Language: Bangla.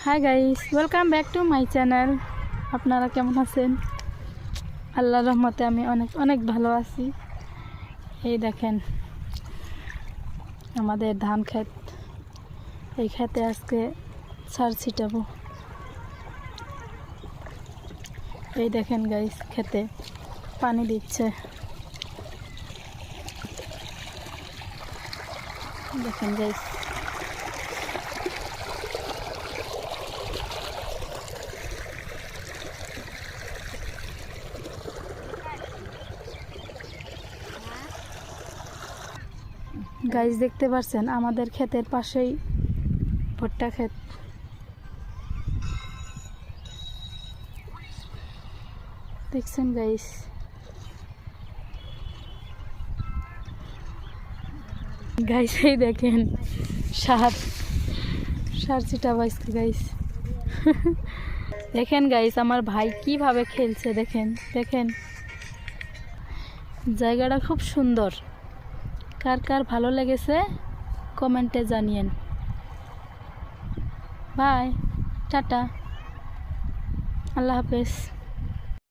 Hi guys, welcome back to my channel. আপনারা কেমন আছেন? আল্লাহর রহমতে আমি অনেক অনেক ভালো আছি। এই দেখেন আমাদের ধান ক্ষেত, এই ক্ষেতে আজকে সার ছিটাবো। এই দেখেন গাইস, ক্ষেতে পানি দিচ্ছে। দেখেন গাইস, গাইস দেখতে পাচ্ছেন আমাদের ক্ষেতের পাশেই ভুট্টা ক্ষেত। দেখছেন গাইস, গাইস এই দেখেন সার ছিটাবো আজকে গাইস। দেখেন গাইস আমার ভাই কিভাবে খেলছে, দেখেন দেখেন জায়গাটা খুব সুন্দর। কার কার ভালো লেগেছে কমেন্টে জানিয়েন। বাই, টাটা, আল্লাহ হাফেজ।